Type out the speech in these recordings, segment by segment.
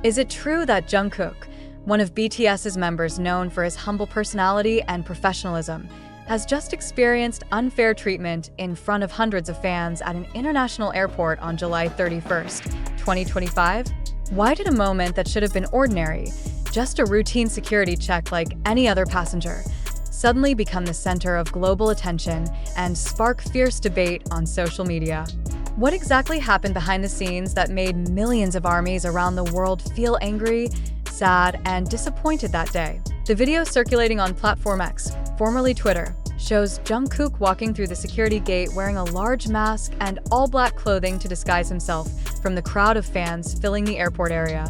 Is it true that Jungkook, one of BTS's members known for his humble personality and professionalism, has just experienced unfair treatment in front of hundreds of fans at an international airport on July 31st, 2025? Why did a moment that should have been ordinary, just a routine security check like any other passenger, suddenly become the center of global attention and spark fierce debate on social media? What exactly happened behind the scenes that made millions of armies around the world feel angry, sad, and disappointed that day? The video circulating on Platform X, formerly Twitter, shows Jungkook walking through the security gate wearing a large mask and all-black clothing to disguise himself from the crowd of fans filling the airport area.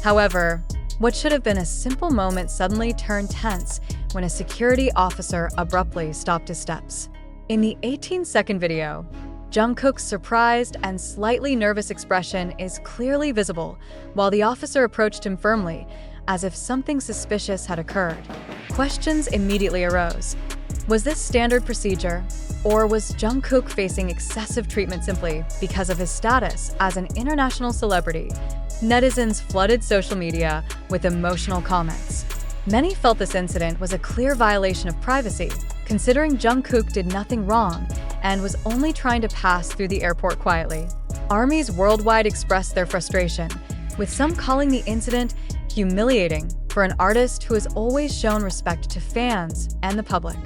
However, what should have been a simple moment suddenly turned tense when a security officer abruptly stopped his steps. In the 18-second video, Jungkook's surprised and slightly nervous expression is clearly visible while the officer approached him firmly, as if something suspicious had occurred. Questions immediately arose. Was this standard procedure, or was Jungkook facing excessive treatment simply because of his status as an international celebrity? Netizens flooded social media with emotional comments. Many felt this incident was a clear violation of privacy, considering Jungkook did nothing wrong and was only trying to pass through the airport quietly. Armies worldwide expressed their frustration, with some calling the incident humiliating for an artist who has always shown respect to fans and the public.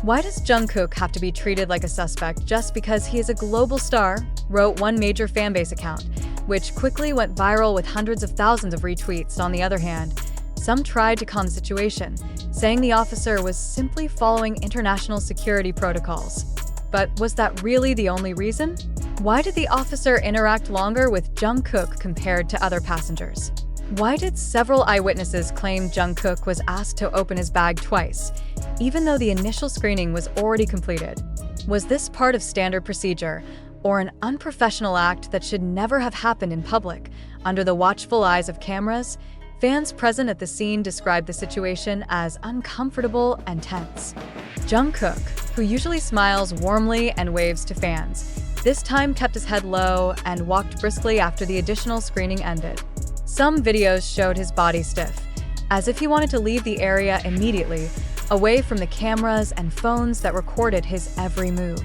Why does Jungkook have to be treated like a suspect just because he is a global star? Wrote one major fanbase account, which quickly went viral with hundreds of thousands of retweets. On the other hand, some tried to calm the situation, saying the officer was simply following international security protocols. But was that really the only reason? Why did the officer interact longer with Jungkook compared to other passengers? Why did several eyewitnesses claim Jungkook was asked to open his bag twice, even though the initial screening was already completed? Was this part of standard procedure, or an unprofessional act that should never have happened in public, under the watchful eyes of cameras? Fans present at the scene described the situation as uncomfortable and tense. Jungkook, who usually smiles warmly and waves to fans, this time kept his head low and walked briskly after the additional screening ended. Some videos showed his body stiff, as if he wanted to leave the area immediately, away from the cameras and phones that recorded his every move.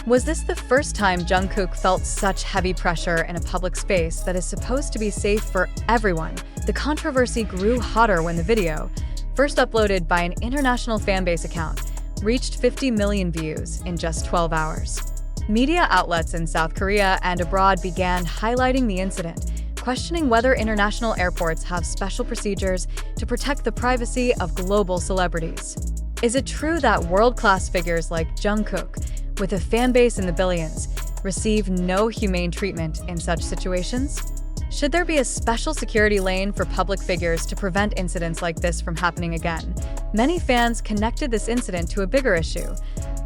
Was this the first time Jungkook felt such heavy pressure in a public space that is supposed to be safe for everyone? The controversy grew hotter when the video, first uploaded by an international fanbase account, reached 50 million views in just 12 hours. Media outlets in South Korea and abroad began highlighting the incident, questioning whether international airports have special procedures to protect the privacy of global celebrities. Is it true that world-class figures like Jungkook, with a fanbase in the billions, receive no humane treatment in such situations? Should there be a special security lane for public figures to prevent incidents like this from happening again? Many fans connected this incident to a bigger issue: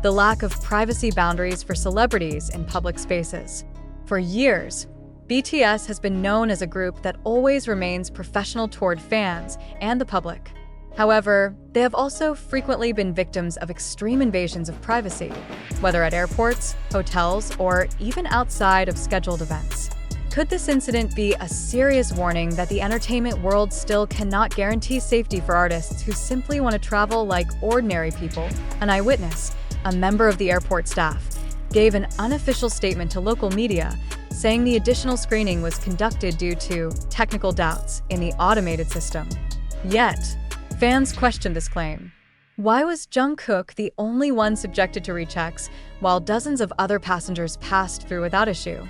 the lack of privacy boundaries for celebrities in public spaces. For years, BTS has been known as a group that always remains professional toward fans and the public. However, they have also frequently been victims of extreme invasions of privacy, whether at airports, hotels, or even outside of scheduled events. Could this incident be a serious warning that the entertainment world still cannot guarantee safety for artists who simply want to travel like ordinary people? An eyewitness, a member of the airport staff, gave an unofficial statement to local media, saying the additional screening was conducted due to technical doubts in the automated system. Yet, fans questioned this claim. Why was Jungkook the only one subjected to rechecks, while dozens of other passengers passed through without issue?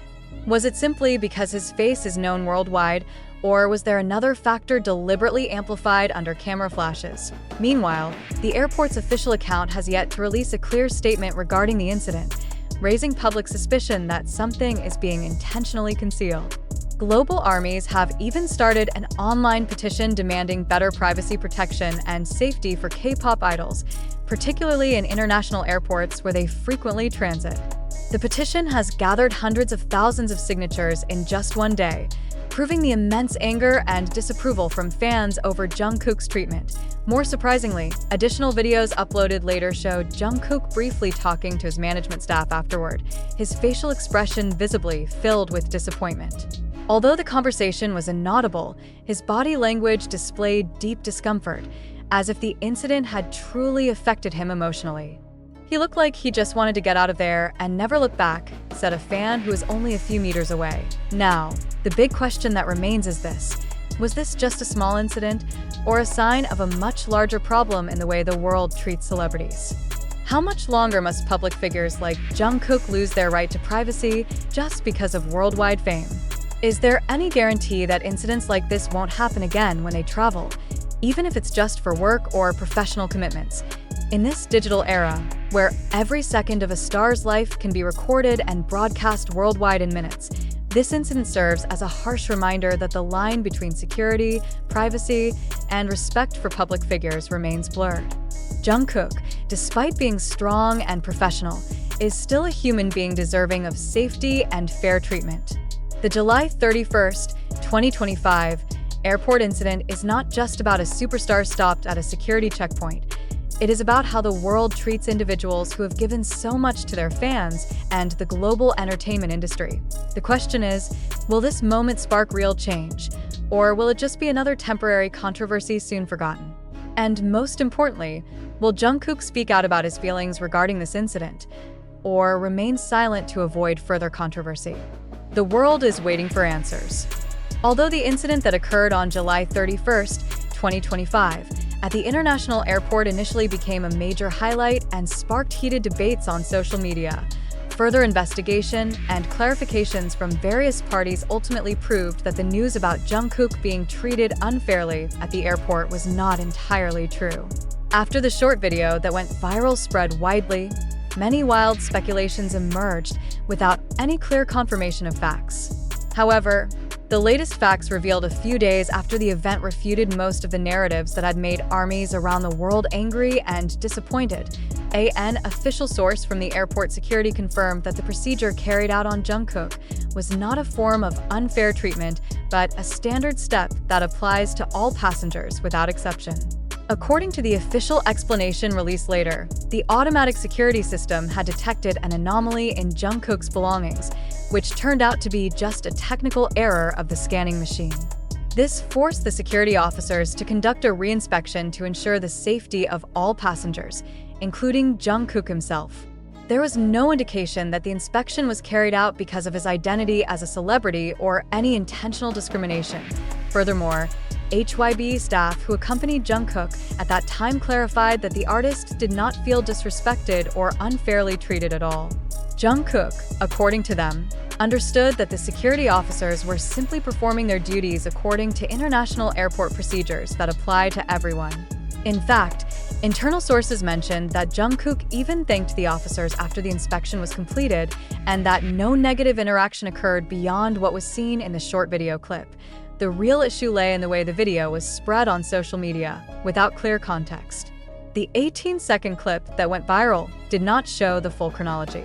Was it simply because his face is known worldwide, or was there another factor deliberately amplified under camera flashes? Meanwhile, the airport's official account has yet to release a clear statement regarding the incident, raising public suspicion that something is being intentionally concealed. Global armies have even started an online petition demanding better privacy protection and safety for K-pop idols, particularly in international airports where they frequently transit. The petition has gathered hundreds of thousands of signatures in just one day, proving the immense anger and disapproval from fans over Jungkook's treatment. More surprisingly, additional videos uploaded later showed Jungkook briefly talking to his management staff afterward, his facial expression visibly filled with disappointment. Although the conversation was inaudible, his body language displayed deep discomfort, as if the incident had truly affected him emotionally. "He looked like he just wanted to get out of there and never look back," said a fan who was only a few meters away. Now, the big question that remains is this: was this just a small incident, or a sign of a much larger problem in the way the world treats celebrities? How much longer must public figures like Jungkook lose their right to privacy just because of worldwide fame? Is there any guarantee that incidents like this won't happen again when they travel, even if it's just for work or professional commitments? In this digital era, where every second of a star's life can be recorded and broadcast worldwide in minutes, this incident serves as a harsh reminder that the line between security, privacy, and respect for public figures remains blurred. Jungkook, despite being strong and professional, is still a human being deserving of safety and fair treatment. The July 31st, 2025 airport incident is not just about a superstar stopped at a security checkpoint. It is about how the world treats individuals who have given so much to their fans and the global entertainment industry. The question is, will this moment spark real change, or will it just be another temporary controversy soon forgotten? And most importantly, will Jungkook speak out about his feelings regarding this incident, or remain silent to avoid further controversy? The world is waiting for answers. Although the incident that occurred on July 31st, 2025, at the international airport initially became a major highlight and sparked heated debates on social media, further investigation and clarifications from various parties ultimately proved that the news about Jungkook being treated unfairly at the airport was not entirely true. After the short video that went viral spread widely, many wild speculations emerged without any clear confirmation of facts. However, the latest facts revealed a few days after the event refuted most of the narratives that had made armies around the world angry and disappointed. An official source from the airport security confirmed that the procedure carried out on Jungkook was not a form of unfair treatment, but a standard step that applies to all passengers without exception. According to the official explanation released later, the automatic security system had detected an anomaly in Jungkook's belongings, which turned out to be just a technical error of the scanning machine. This forced the security officers to conduct a reinspection to ensure the safety of all passengers, including Jungkook himself. There was no indication that the inspection was carried out because of his identity as a celebrity or any intentional discrimination. Furthermore, HYB staff who accompanied Jungkook at that time clarified that the artist did not feel disrespected or unfairly treated at all. Jungkook, according to them, understood that the security officers were simply performing their duties according to international airport procedures that apply to everyone. In fact, internal sources mentioned that Jungkook even thanked the officers after the inspection was completed and that no negative interaction occurred beyond what was seen in the short video clip. The real issue lay in the way the video was spread on social media, without clear context. The 18-second clip that went viral did not show the full chronology.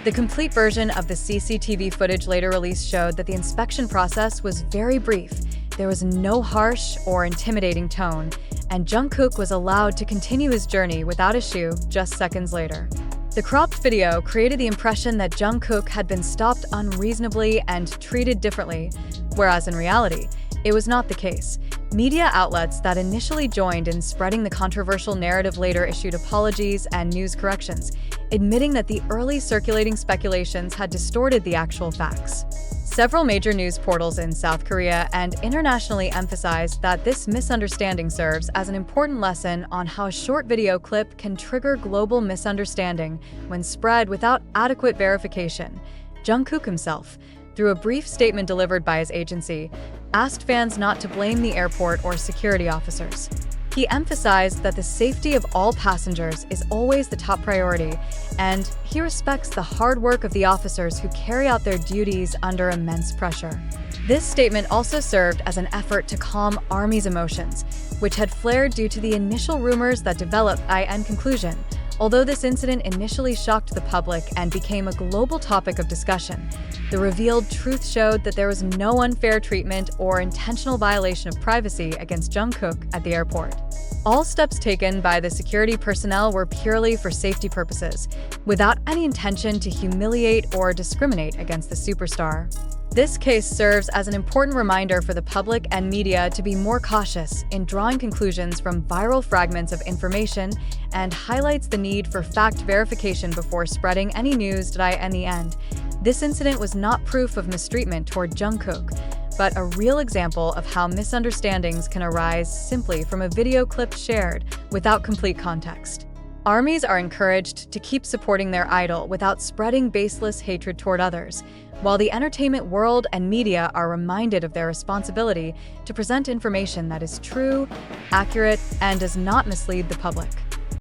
The complete version of the CCTV footage later released showed that the inspection process was very brief. There was no harsh or intimidating tone, and Jungkook was allowed to continue his journey without issue just seconds later. The cropped video created the impression that Jungkook had been stopped unreasonably and treated differently, whereas in reality, it was not the case. Media outlets that initially joined in spreading the controversial narrative later issued apologies and news corrections, admitting that the early circulating speculations had distorted the actual facts. Several major news portals in South Korea and internationally emphasized that this misunderstanding serves as an important lesson on how a short video clip can trigger global misunderstanding when spread without adequate verification. Jungkook himself, through a brief statement delivered by his agency, asked fans not to blame the airport or security officers. He emphasized that the safety of all passengers is always the top priority, and he respects the hard work of the officers who carry out their duties under immense pressure. This statement also served as an effort to calm ARMY's emotions, which had flared due to the initial rumors that developed. In conclusion, although this incident initially shocked the public and became a global topic of discussion, the revealed truth showed that there was no unfair treatment or intentional violation of privacy against Jungkook at the airport. All steps taken by the security personnel were purely for safety purposes, without any intention to humiliate or discriminate against the superstar. This case serves as an important reminder for the public and media to be more cautious in drawing conclusions from viral fragments of information and highlights the need for fact verification before spreading any news. In the end, this incident was not proof of mistreatment toward Jungkook, but a real example of how misunderstandings can arise simply from a video clip shared without complete context. Armies are encouraged to keep supporting their idol without spreading baseless hatred toward others, while the entertainment world and media are reminded of their responsibility to present information that is true, accurate, and does not mislead the public.